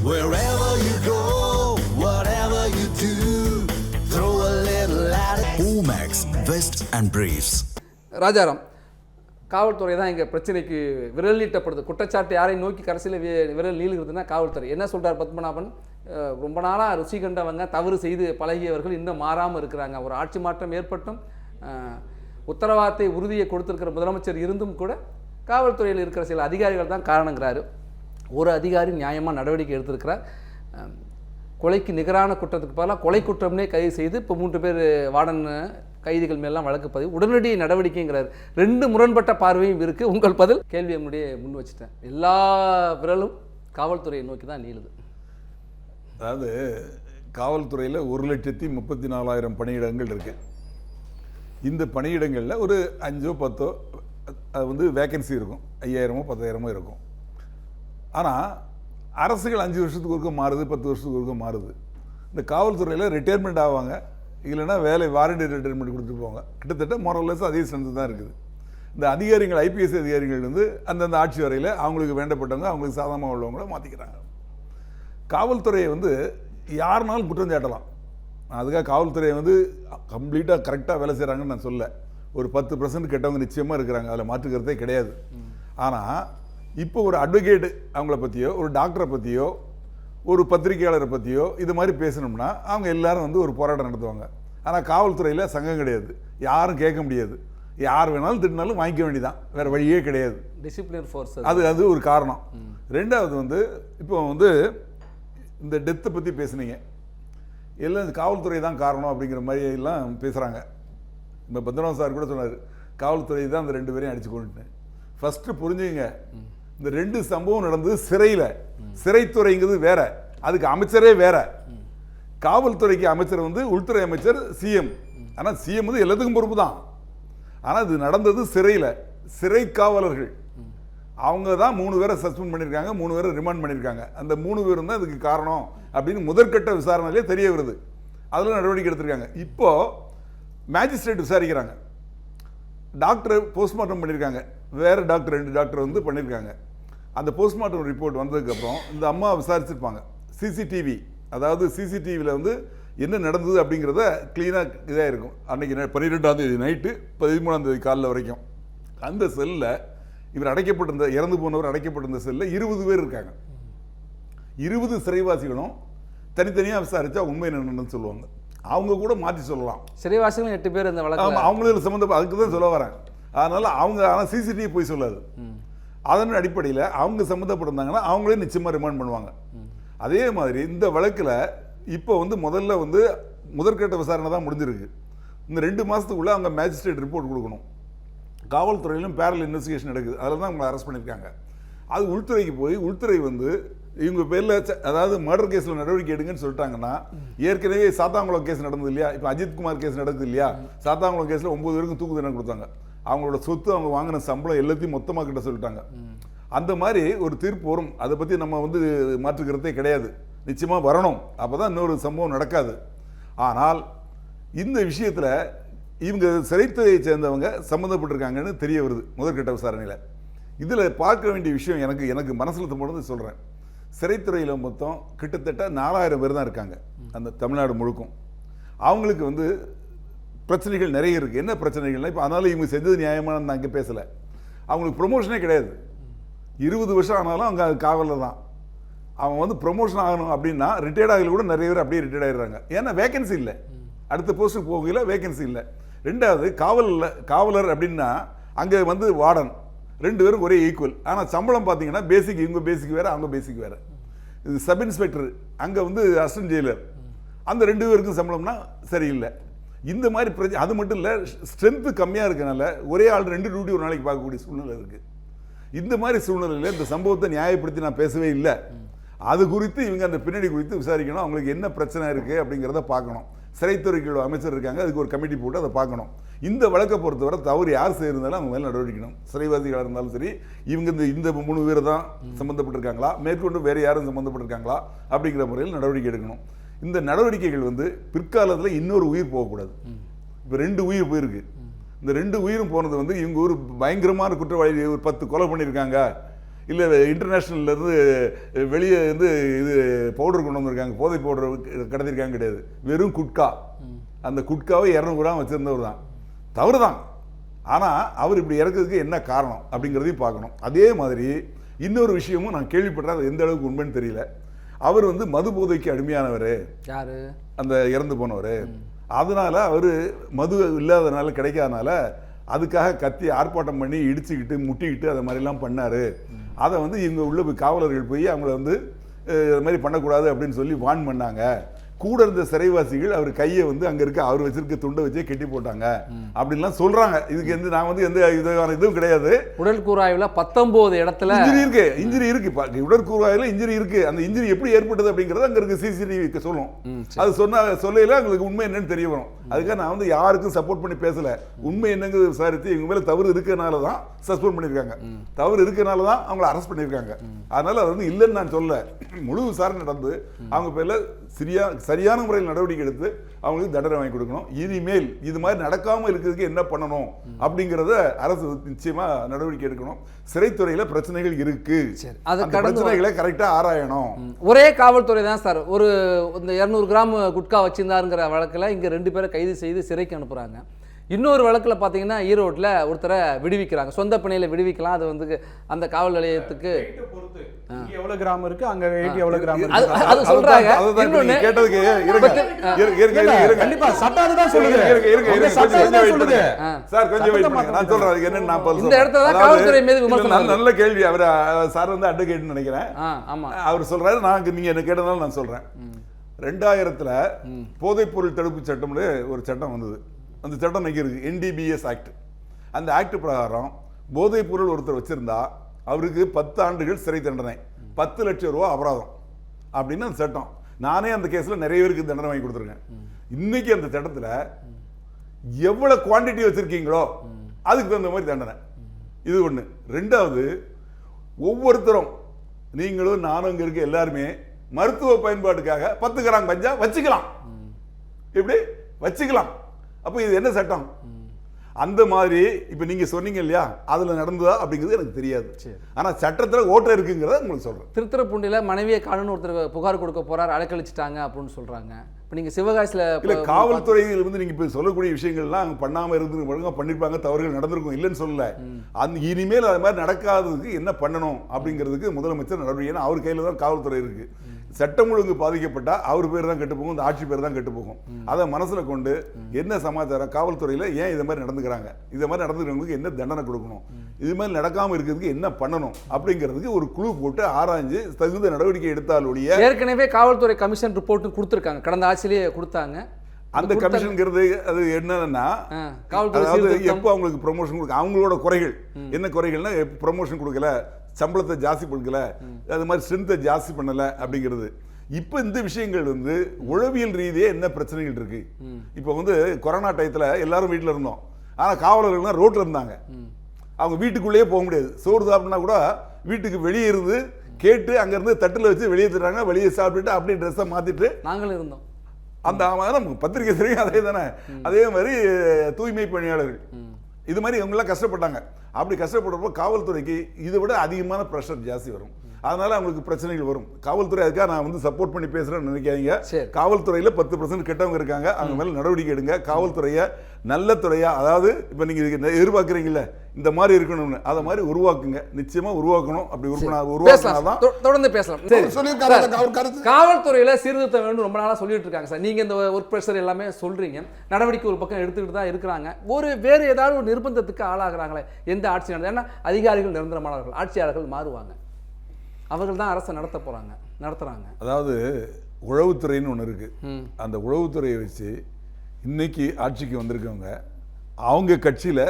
Wherever you go, whatever you do, throw a little at it. Omax, Vest and Briefs. Rajaram, காவல்துறை தான் இங்கே பிரச்சனைக்கு விரல் நீட்டப்படுது. குற்றச்சாட்டு யாரை நோக்கி கடைசியில் விரல் நீளுகிறதுனா காவல்துறை. என்ன சொல்கிறார் பத்மநாபன்? ரொம்ப நாளாக ருசி கண்டவங்க, தவறு செய்து பழகியவர்கள் இன்னும் மாறாமல் இருக்கிறாங்க. ஒரு ஆட்சி மாற்றம் ஏற்பட்டும் உத்தரவாதத்தை உறுதியை கொடுத்துருக்கிற முதலமைச்சர் இருந்தும் கூட காவல்துறையில் இருக்கிற சில அதிகாரிகள் தான் காரணங்கிறாரு. ஒரு அதிகாரி நியாயமாக நடவடிக்கை எடுத்திருக்கிறார். கொலைக்கு நிகரான குற்றத்துக்கு பதிலாக கொலை குற்றம்னே கைது செய்து இப்போ 3 பேர் வார்டன் கைதிகள் மேலாம் வழக்கு பதிவு, உடனடி நடவடிக்கைங்கிறார். 2 முரண்பட்ட பார்வையும் இருக்குது. உங்கள் பதில்? கேள்வியை முன் வச்சுட்டேன். எல்லா விரலும் காவல்துறையை நோக்கி தான் நீளுது. அதாவது காவல்துறையில் 1,34,000 பணியிடங்கள் இருக்குது. இந்த பணியிடங்களில் ஒரு 5-10 அது வந்து வேக்கன்சி இருக்கும், 5,000 10,000 இருக்கும். ஆனால் அரசுகள் 5 வருஷத்துக்கு ஒருக்க மாறுது, 10 வருஷத்துக்கு ஒருக்க மாறுது. இந்த காவல்துறையில் ரிட்டையர்மெண்ட் ஆவாங்க, இல்லைன்னா வேலை வாரண்டி ரிட்டையர்மெண்ட் கொடுத்துட்டு போவாங்க. கிட்டத்தட்ட மொரல்லஸ் அதே ஸ்ட்ரென்த் தான் இருக்குது. இந்த அதிகாரிகள், ஐபிஎஸ் அதிகாரிகள் வந்து அந்தந்த ஆட்சி வரையில் அவங்களுக்கு வேண்டப்பட்டவங்க, அவங்களுக்கு சாதகமாக உள்ளவங்கள மாற்றிக்கிறாங்க. காவல்துறையை வந்து யாருனாலும் குற்றம் சாட்டலாம். அதுக்காக காவல்துறையை வந்து கம்ப்ளீட்டாக கரெக்டாக வேலை செய்கிறாங்கன்னு நான் சொல்ல. ஒரு 10% கெட்டவங்க நிச்சயமாக இருக்கிறாங்க, அதில் மாற்றுக்கிறதே கிடையாது. ஆனால் இப்போ ஒரு அட்வொகேட்டு அவங்கள பற்றியோ, ஒரு டாக்டரை பற்றியோ, ஒரு பத்திரிகையாளரை பற்றியோ இது மாதிரி பேசணும்னா அவங்க எல்லாரும் வந்து ஒரு போராட்டம் நடத்துவாங்க. ஆனால் காவல்துறையில் சங்கம் கிடையாது, யாரும் கேட்க முடியாது. யார் வேணாலும் திட்டினாலும் வாங்கிக்க வேண்டியதான், வேறு வழியே கிடையாது. டிசிப்ளின் ஃபோர்ஸ் அது ஒரு காரணம். ரெண்டாவது வந்து இப்போ வந்து இந்த டெத்தை பற்றி பேசுனீங்க, எல்லாம் காவல்துறை தான் காரணம் அப்படிங்கிற மாதிரி எல்லாம் பேசுகிறாங்க. இப்போ பத்மநாபன் சார் கூட சொன்னார், காவல்துறை தான் அந்த 2 பேரையும் அடிச்சு கொண்டுட்டேன். ஃபஸ்ட்டு புரிஞ்சுங்க, இந்த 2 சம்பவம் நடந்தது சிறையில். சிறைத்துறைங்கிறது வேற, அதுக்கு அமைச்சரே வேற. காவல்துறைக்கு அமைச்சர் வந்து உள்துறை அமைச்சர், சிஎம். ஆனால் சிஎம் வந்து எல்லாத்துக்கும் பொறுப்பு தான். ஆனால் இது நடந்தது சிறையில். சிறை காவலர்கள் அவங்க தான் 3 பேரை சஸ்பெண்ட் பண்ணியிருக்காங்க, 3 பேரை ரிமாண்ட் பண்ணியிருக்காங்க. அந்த 3 பேரும் தான் இதுக்கு காரணம் அப்படின்னு முதற்கட்ட விசாரணையிலே தெரிய வருது. அதில் நடவடிக்கை எடுத்திருக்காங்க. இப்போது மேஜிஸ்ட்ரேட் விசாரிக்கிறாங்க. டாக்டர் போஸ்ட்மார்ட்டம் பண்ணியிருக்காங்க, வேறு டாக்டர் 2 டாக்டர் வந்து பண்ணியிருக்காங்க. அந்த போஸ்ட்மார்ட்டம் ரிப்போர்ட் வந்ததுக்கப்புறம் இந்த அம்மா விசாரிச்சிருப்பாங்க. சிசிடிவி, அதாவது சிசிடிவியில் வந்து என்ன நடந்தது அப்படிங்கிறத க்ளீனாக இதாக இருக்கும். அன்றைக்கி 12ஆம் தேதி நைட்டு 13ஆம் தேதி காலையில் வரைக்கும் அந்த செல்லில் இவர் அடைக்கப்பட்டிருந்த, இறந்து போனவர் அடைக்கப்பட்டிருந்த செல்லில் 20 பேர் இருக்காங்க. 20 சிறைவாசிகளும் தனித்தனியாக விசாரித்தா உண்மை என்னன்னு சொல்லுவாங்க. அவங்க கூட மாற்றி சொல்லலாம். சிறைவாசிகளும் 8 பேர் இந்த வழக்கு அவங்களுக்கு சம்மந்தம், அதுக்கு தான் சொல்ல வரேன். அதனால் அவங்க, ஆனால் சிசிடிவி போய் சொல்லாது. அதன் அடிப்படையில் அவங்க சம்மந்தப்பட்டிருந்தாங்கன்னா அவங்களே நிச்சயமாக ரிமாண்ட் பண்ணுவாங்க. அதே மாதிரி இந்த வழக்கில் இப்போ வந்து முதல்ல வந்து முதற்கட்ட விசாரணை தான் முடிஞ்சிருக்கு. இந்த 2 மாதத்துக்குள்ளே அவங்க மேஜிஸ்ட்ரேட் ரிப்போர்ட் கொடுக்கணும். காவல்துறையிலும் பேரல் இன்வெஸ்டிகேஷன் நடக்குது, அதில் தான் அவங்களை அரெஸ்ட் பண்ணியிருக்காங்க. அது உள்துறைக்கு போய் உள்துறை வந்து இவங்க பேரில், அதாவது மர்டர் கேஸில் நடவடிக்கை எடுங்கன்னு சொல்லிட்டாங்கன்னா, ஏற்கனவே சாத்தாங்குளம் கேஸ் நடந்தது இல்லையா, இப்போ அஜித்குமார் கேஸ் நடக்குது இல்லையா, சாத்தாங்குளம் கேஸில் 9 பேருக்கும் தூக்கு தண்டனை கொடுத்தாங்க. அவங்களோட சொத்து, அவங்க வாங்கின சம்பளம் எல்லாத்தையும் மொத்தமாக கிட்ட சொல்லிட்டாங்க. அந்த மாதிரி ஒரு தீர்ப்பு வரும், அதை பற்றி நம்ம வந்து மாற்றுக்கிறதே கிடையாது. நிச்சயமாக வரணும், அப்போ தான் இன்னொரு சம்பவம் நடக்காது. ஆனால் இந்த விஷயத்தில் இவங்க சிறைத்துறையை சேர்ந்தவங்க சம்மந்தப்பட்டிருக்காங்கன்னு தெரிய வருது முதற்கட்ட விசாரணையில். இதில் பார்க்க வேண்டிய விஷயம் எனக்கு மனசில் தோணுது சொல்கிறேன். சிறைத்துறையில் மொத்தம் கிட்டத்தட்ட 4000 பேர் தான் இருக்காங்க அந்த தமிழ்நாடு முழுக்கும். அவங்களுக்கு வந்து பிரச்சனைகள் நிறைய இருக்குது. என்ன பிரச்சனைகள்னால், இப்போ அதனால் இவங்க செஞ்சது நியாயமான நான் இங்கே பேசலை. அவங்களுக்கு ப்ரொமோஷனே கிடையாது. 20 வருஷம் ஆனாலும் அவங்க காவலில் தான். அவங்க வந்து ப்ரொமோஷன் ஆகணும் அப்படின்னா ரிட்டையர்ட் ஆகல கூட நிறைய பேர் அப்படியே ரிட்டையர்ட் ஆகிடுறாங்க. ஏன்னா வேகன்சி இல்லை, அடுத்த போஸ்ட்டுக்கு போகல, வேகன்சி இல்லை. ரெண்டாவது காவலர் அப்படின்னா அங்கே வந்து வார்டன் 2 பேரும் ஒரே ஈக்குவல். ஆனால் சம்பளம் பார்த்தீங்கன்னா பேசிக், இவங்க பேசிக் வேறு, அவங்க பேசிக் வேறு. இது சப் இன்ஸ்பெக்டர், அங்கே வந்து அசிஸ்டன்ட் ஜெயிலர், அந்த 2 பேருக்கும் சம்பளம்னா சரியில்லை. இந்த மாதிரி பிரச்சனை. அது மட்டும் இல்லை, ஸ்ட்ரென்த்து கம்மியாக இருக்கனால ஒரே ஆள் 2 டியூட்டி ஒரு நாளைக்கு பார்க்கக்கூடிய சூழ்நிலை இருக்குது. இந்த மாதிரி சூழ்நிலையில் இந்த சம்பவத்தை நியாயப்படுத்தி நான் பேசவே இல்லை. அது குறித்து இவங்க அந்த பின்னணி குறித்து விசாரிக்கணும், அவங்களுக்கு என்ன பிரச்சனை இருக்குது அப்படிங்கிறத பார்க்கணும். சிறைத்துறைக்கு அமைச்சர் இருக்காங்க, அதுக்கு ஒரு கமிட்டி போட்டு அதை பார்க்கணும். இந்த வழக்கை பொறுத்தவரை தவறு யார் செய்திருந்தாலும் அவங்க மேலே நடவடிக்கணும். சிறைவாசிகளாக இருந்தாலும் சரி, இவங்க இந்த 3 பேர் தான் சம்மந்தப்பட்டிருக்காங்களா, மேற்கொண்டு வேறு யாரும் சம்மந்தப்பட்டிருக்காங்களா அப்படிங்கிற முறையில் நடவடிக்கை எடுக்கணும். இந்த நடவடிக்கைகள் வந்து பிற்காலத்தில் இன்னொரு உயிர் போகக்கூடாது. இப்போ 2 உயிர் போயிருக்கு. இந்த 2 உயிரும் போனது வந்து இவங்க ஒரு பயங்கரமான குற்றவாளி, ஒரு 10 கொலை பண்ணியிருக்காங்க, இல்லை இன்டர்நேஷ்னல்லேருந்து வெளியே வந்து இது பவுடர் கொண்டு வந்திருக்காங்க, போதை பவுடர் கடத்திருக்காங்க கிடையாது. வெறும் குட்கா, அந்த குட்காவை 200 கிராம் வச்சுருந்தவர் தான். தவறு தான். ஆனால் அவர் இப்படி இறக்கிறதுக்கு என்ன காரணம் அப்படிங்கிறதையும் பார்க்கணும். அதே மாதிரி இன்னொரு விஷயமும் நான் கேள்விப்பட்டேன், அது எந்த அளவுக்கு உண்மைன்னு தெரியல. அவர் வந்து மது போதைக்கு அடிமையானவர். யாரு? அந்த இறந்து போனவர். அதனால அவர் மது இல்லாதனால, கிடைக்காதனால அதுக்காக கத்தி ஆர்ப்பாட்டம் பண்ணி இடிச்சுக்கிட்டு முட்டிக்கிட்டு அதை மாதிரிலாம் பண்ணார். அதை வந்து இவங்க உள்ள காவலர்கள் போய் அவங்கள வந்து இது மாதிரி பண்ணக்கூடாது அப்படின்னு சொல்லி வான் பண்ணாங்க. கூட இருந்த சிறைவாசிகள் அவர் கையை வந்து அங்க இருக்க அவர் வச்சிருக்க துண்டை வச்சே கெட்டி போட்டாங்க அப்படின்லாம் சொல்றாங்க. இதுக்கு வந்து நான் வந்து எந்த இதுவும் கிடையாது. உடற்கூறாய்வுல 19 இடத்துல இன்ஜுரி இருக்கு. உடற்கூறாய்வுல இன்ஜுரி இருக்கு. அந்த இன்ஜுரி எப்படி ஏற்பட்டது அப்படிங்கறது அங்க இருக்க சிசிடிவி சொல்லும். அது சொல்லையில உங்களுக்கு உண்மை என்னன்னு தெரிய வரும். அதுக்காக நான் வந்து யாருக்கும் சப்போர்ட் பண்ணி பேசல. உண்மை என்னங்கிறது விசாரித்து இவங்க மேல தவறு இருக்கனால தான் சஸ்பெண்ட் பண்ணிருக்காங்க. தவறு இருக்கனால தான் அவங்களை அரெஸ்ட் பண்ணிருக்காங்க. அதனால அது வந்து இல்லைன்னு நான் சொல்ல. முழு விசாரணை நடந்து அவங்க பேர்ல சரியான முறையில் நடவடிக்கை எடுத்து அவங்களுக்கு தண்டனை வாங்கி கொடுக்கணும். இனிமேல் இது மாதிரி நடக்காம இருக்கிறதுக்கு என்ன பண்ணணும் அப்படிங்கறத அரசு நிச்சயமா நடவடிக்கை எடுக்கணும். சிறைத்துறையில பிரச்சனைகள் இருக்கு, அந்த பிரச்சனைகளை கரெக்டா ஆராயணும். ஒரே காவல்துறை தான் சார் ஒரு இந்த 200 கிராம் குட்கா வச்சிருந்தாருங்கிற வழக்குல இங்க 2 பேரை கைது செய்து சிறைக்கு அனுப்புறாங்க. இன்னொரு வழக்கில் பார்த்தீங்கன்னா ஈரோட்டில் ஒருத்தரை விடுவிக்கிறாங்க. சொந்த பிணையில் விடுவிக்கலாம். அது வந்து அந்த காவல் நிலையத்துக்கு எவ்வளவு கிராம் இருக்கு, அங்க வெயிட் எவ்வளவு கிராம் இருக்கு அது சொல்றாங்க. இன்னொன்னு கேட்டதுக்கு கண்டிப்பா சட்டம் அதுதான் சொல்லுது. சார் கொஞ்சம் வெயிட் பண்ணுங்க, நான் சொல்றேன் அதுக்கு என்னன்னு நான் இந்த இடத்துல தான் காவல்துறை மீது விமர்சனம். நல்ல கேள்வி. அவர் சார் வந்து அட்வொகேட்னு நினைக்கிறேன். ஆமா, அவர் சொல்றாரு, நான் நீங்க என்ன கேட்டதால நான் சொல்றேன். 2000ல் போதைப்பொருள் தடுப்பு சட்டம்னு ஒரு சட்டம் வந்தது. அந்த சட்டம் இன்னைக்கு இருக்கு, NDBS ஆக்ட். அந்த ஆக்ட் பிரகாரம் போதைப் பொருள் ஒருத்தர் வச்சிருந்தா அவருக்கு 10 ஆண்டுகள் சிறை தண்டனை, 10 லட்சம் ரூபா அபராதம் அப்படின்னு அந்த சட்டம். நானே அந்த கேஸ்ல நிறைய பேருக்கு தண்டனை வாங்கி கொடுத்துருக்கேன். இன்னைக்கு அந்த சட்டத்தில் எவ்வளவு குவான்டிட்டி வச்சிருக்கீங்களோ அதுக்கு தகுந்த மாதிரி தண்டனை. இது ஒண்ணு. ரெண்டாவது, ஒவ்வொருத்தரும் நீங்களும் நானும் இங்க இருக்க எல்லாருமே மருத்துவ பயன்பாட்டுக்காக 10 கிராம் கஞ்சா வச்சுக்கலாம். எப்படி வச்சுக்கலாம்? அப்போ இது என்ன சட்டம்? அந்த மாதிரி இப்ப நீங்க சொன்னீங்க இல்லையா, அதுல நடந்ததா அப்படிங்கிறது எனக்கு தெரியாது. ஆனா சட்டத்துல ஓட்டை இருக்குங்கிறத உங்களுக்கு சொல்றேன். திருத்துறைப்பூண்டியில மனைவியை காணுன்னு ஒருத்தர் புகார் கொடுக்க போறாரு, அலைக்கழிச்சிட்டாங்க அப்படின்னு சொல்றாங்க. இப்ப நீங்க சிவகாசியில இல்ல, காவல்துறையில் வந்து நீங்க இப்ப சொல்லக்கூடிய விஷயங்கள்லாம் பண்ணாம இருந்து பண்ணிருப்பாங்க, தவறுகள் நடந்திருக்கும், இல்லைன்னு சொல்லல. அந்த இனிமேல் அது மாதிரி நடக்காததுக்கு என்ன பண்ணணும் அப்படிங்கிறதுக்கு முதலமைச்சர் நடவடிக்கை. அவர் கையில தான் காவல்துறை இருக்கு. சட்டம் ஒழுங்கு பாதிக்கப்பட்டா அவர் பேர் தான் கெட்டு போகும், இந்த ஆட்சி பேர் தான் கெட்டு போகும். அதை மனசுல கொண்டு என்ன சமாச்சாரம், காவல்துறையில ஏன் இதை மாதிரி நடந்துக்கிறாங்க, இதை மாதிரி நடந்துக்கிறவங்களுக்கு என்ன தண்டனை கொடுக்கணும், இது மாதிரி நடக்காம இருக்கிறதுக்கு என்ன பண்ணணும் அப்படிங்கிறதுக்கு ஒரு குழு போட்டு ஆராய்ஞ்சு தகுந்த நடவடிக்கை எடுத்தாலுடைய. ஏற்கனவே காவல்துறை கமிஷன் ரிப்போர்ட் கொடுத்திருக்காங்க, கடந்த ஆட்சியிலேயே கொடுத்தாங்க. அந்த கமிஷன்ங்கிறது அது என்னன்னா, எப்போ அவங்களுக்கு ப்ரொமோஷன் கொடுக்க, அவங்களோட குறைகள் என்ன குறைகள்னா, ப்ரொமோஷன் கொடுக்கல, சம்பளத்தை ஜாஸ்தி கொடுக்கல, அது மாதிரி ஸ்ட்ரென்த்தை ஜாஸ்தி பண்ணல அப்படிங்கிறது. இப்ப இந்த விஷயங்கள் வந்து உளவியல் ரீதியே என்ன பிரச்சனைகள் இருக்கு. இப்ப வந்து கொரோனா டயத்துல எல்லாரும் வீட்டுல இருந்தோம், ஆனா காவலர்கள்லாம் ரோட்ல இருந்தாங்க. அவங்க வீட்டுக்குள்ளேயே போக முடியாது. சோறு சாப்பிட்டா கூட வீட்டுக்கு வெளியே இருந்து கேட்டு அங்க இருந்து தட்டுல வச்சு வெளியே தர்றாங்க. வெளியே சாப்பிட்டுட்டு அப்படியே ட்ரெஸ்ஸை மாத்திட்டு நாங்களும் இருந்தோம். அந்த பத்திரிகை தெரியும், அதே தானே. அதே மாதிரி தூய்மை பணியாளர்கள் இது மாதிரி இவங்கெல்லாம் கஷ்டப்பட்டாங்க. அப்படி கஷ்டப்படுறப்போ காவல்துறைக்கு இதை விட அதிகமான ப்ரெஷர் ஜாஸ்தி வரும். அதனால அவங்களுக்கு பிரச்சனைகள் வரும். காவல்துறை அதுக்காக நான் வந்து சப்போர்ட் பண்ணி பேசுறேன்னு நினைக்காதீங்க. காவல்துறையில 10% கெட்டவங்க இருக்காங்க, அவங்க மேல நடவடிக்கை எடுங்க. காவல்துறையை நல்ல துறையா, அதாவது இப்ப நீங்க எதிர்பார்க்குறீங்கல்ல இந்த மாதிரி இருக்கணும்னு, அதை மாதிரி உருவாக்குங்க. நிச்சயமா உருவாக்கணும். அப்படி உருவாக்கினாதான் தொடர்ந்து பேசலாம். காவல்துறையில சீர்திருத்தம் வேண்டும் ரொம்ப நாளா சொல்லிட்டு இருக்காங்க சார். நீங்க இந்த ஒர்க் ப்ரெஷர் எல்லாமே சொல்றீங்க, நடவடிக்கை ஒரு பக்கம் எடுத்துக்கிட்டு தான் இருக்கிறாங்க. வேறு ஏதாவது ஒரு நிர்பந்தத்துக்கு ஆளாகிறாங்களே எந்த ஆட்சி நடந்தது? ஏன்னா அதிகாரிகள் நிரந்தரமானவர்கள், ஆட்சியாளர்கள் மாறுவாங்க, அவர்கள் தான் அரசை நடத்துறாங்க. அதாவது உளவுத்துறைன்னு ஒன்று இருக்கு. அந்த உளவுத்துறையை வச்சு இன்னைக்கு ஆட்சிக்கு வந்திருக்கவங்க அவங்க கட்சியில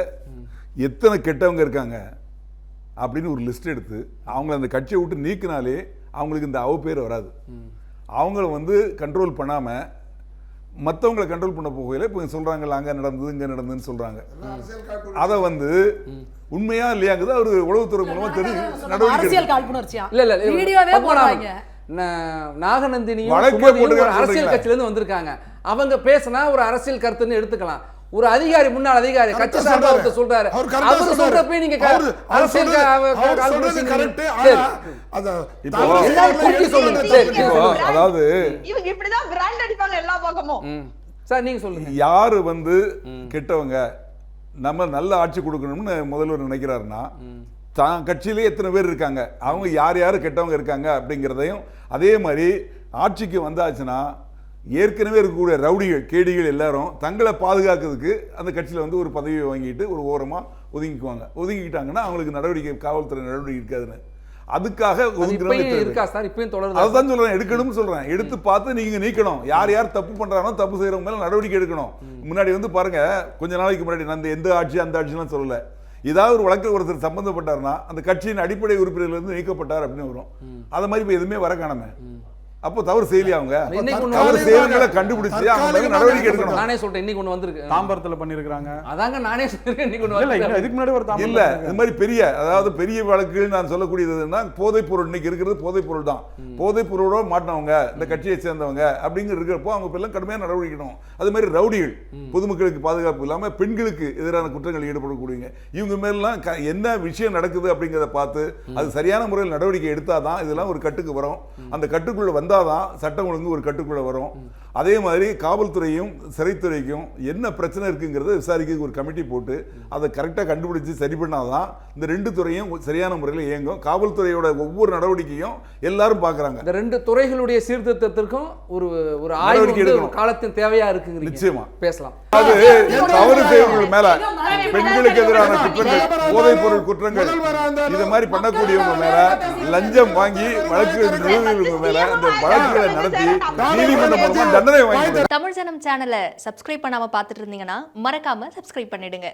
எத்தனை கெட்டவங்க இருக்காங்க அப்படின்னு ஒரு லிஸ்ட் எடுத்து அவங்கள அந்த கட்சியை விட்டு நீக்கினாலே அவங்களுக்கு இந்த அவப்பேர் வராது. அவங்கள வந்து கண்ட்ரோல் பண்ணாம மற்றவங்களை கண்ட்ரோல் பண்ண போகையில இப்போ சொல்றாங்க அங்க நடந்தது இங்க நடந்ததுன்னு சொல்றாங்க. அதை வந்து உண்மையா இல்லையாங்கிறது அவரு உளவுத்துறை மூலமா தெரியும். நாகநந்தினியும் அரசியல் கட்சியில இருந்து வந்திருக்காங்க. அவங்க பேசினா ஒரு அரசியல் கருத்துன்னு எடுத்துக்கலாம். ஒரு அதிகாரி, முன்னாள் அதிகாரி, கட்சி சார்பா ஒருத்தர் சொல்றாரு. அவர் சொல்றப்ப நீங்க அரசியல் அதாவது இவங்க இப்படிதான் பிராண்ட் அடிப்பாங்க எல்லா பக்கமும். சார் நீங்க சொல்லுங்க. யாரு வந்து கெட்டவங்க, நம்ம நல்ல ஆட்சி கொடுக்கணும்னு முதல்வர் நினைக்கிறாருன்னா தான் கட்சியிலே எத்தனை பேர் இருக்காங்க, அவங்க யார் யார் கெட்டவங்க இருக்காங்க அப்படிங்கிறதையும், அதே மாதிரி ஆட்சிக்கு வந்தாச்சுன்னா ஏற்கனவே இருக்கக்கூடிய ரவுடிகள் கேடிகள் எல்லாரும் தங்களை பாதுகாக்கிறதுக்கு அந்த கட்சியில் வந்து ஒரு பதவியை வாங்கிட்டு ஒரு ஓரமாக ஒதுங்கிக்கிட்டாங்கன்னா அவங்களுக்கு நடவடிக்கை, காவல்துறை நடவடிக்கை இருக்காதுன்னு அதுக்காக அதுதான் சொல்றேன், எடுக்கணும்னு சொல்றேன். எடுத்து பார்த்து நீங்க நீக்கணும். யார் யார் தப்பு பண்றானோ தப்பு செய்யறவங்க மேல நடவடிக்கை எடுக்கணும். முன்னாடி வந்து பாருங்க, கொஞ்ச நாளைக்கு முன்னாடி நான் எந்த ஆட்சி அந்த ஆட்சிலாம் சொல்லல, ஏதாவது ஒரு வழக்கில் ஒருத்தர் சம்பந்தப்பட்டார்னா அந்த கட்சியின் அடிப்படை உறுப்பினர்ல இருந்து நீக்கப்பட்டார் அப்படின்னு வரும். அது மாதிரி இப்ப எதுவுமே வர காணாம. அப்போ தவறு செய்யலையா அவங்க? தவறு செய்யறவங்களை கண்டுபிடிச்சு அவங்க நடவடிக்கை எடுக்கணும். நானே சொல்றேன், இன்னைக்கு ஒண்ணு வந்திருக்கு, தாம்பரத்துல பண்ணிருக்காங்க. அதாங்க நானே சொல்றேன், இன்னைக்கு ஒண்ணு இல்ல இதுக்கு முன்னாடி ஒரு தாம்பரம் இல்ல. இது மாதிரி பெரிய, அதாவது பெரிய வழக்குகள் நான் சொல்லக்கூடியதுன்னா போதைப் பொருள், இன்னைக்கு இருக்கிறது போதைப் பொருள் தான். போதைப் பொருளோட மாட்டினவங்க, இந்த கட்சியை சேர்ந்தவங்க அப்படிங்கிற இருக்கிறப்போ அவங்க எல்லாம் கடுமையாக நடவடிக்கை. அது மாதிரி ரவுடிகள், பொதுமக்களுக்கு பாதுகாப்பு இல்லாம பெண்களுக்கு எதிரான குற்றங்கள் ஈடுபடக்கூடியவங்க, இவங்க மேலாம் என்ன விஷயம் நடக்குது அப்படிங்கிறத பார்த்து அது சரியான முறையில் நடவடிக்கை எடுத்தாதான் இதெல்லாம் ஒரு கட்டுக்கு வரும். அந்த கட்டுக்குள்ள வந்தாதான் சட்டம் ஒழுங்கு ஒரு கட்டுக்குள்ள வரும். அதே மாதிரி காவல்துறையும் சிறைத்துறைக்கும் என்ன பிரச்சனை இருக்குங்கிறத விசாரிக்க ஒரு கமிட்டி போட்டு அதை கரெக்டாக கண்டுபிடிச்சு சரி பண்ணாதான் இந்த ரெண்டு துறையும் சரியான முறையில் இயங்கும். காவல்துறையோட ஒவ்வொரு நடவடிக்கையும் எல்லாரும் பார்க்குறாங்க. இந்த ரெண்டு துறைகளுடைய சீர்திருத்தத்திற்கும் ஒரு ஒரு ஆய்வு காலத்தின் தேவையா இருக்குங்க. நிச்சயமா பேசலாம். அது தவறு செய்வர்கள் மேல, பெண்களுக்கு எதிரான குற்றங்கள், போதைப் பொருள் குற்றங்கள், இது மாதிரி பண்ணக்கூடியவங்க மேல, லஞ்சம் வாங்கி வழக்குகள் நிறுவனங்கள் மேல இந்த வழக்குகளை நடத்தி நீதிமன்றம் மூலமா தண்டனை வாங்கி. தமிழ் ஜனம் சேனலை சப்ஸ்கிரைப் பண்ணாம பார்த்துட்டு இருந்தீங்கன்னா மறக்காம சப்ஸ்கிரைப் பண்ணிடுங்க.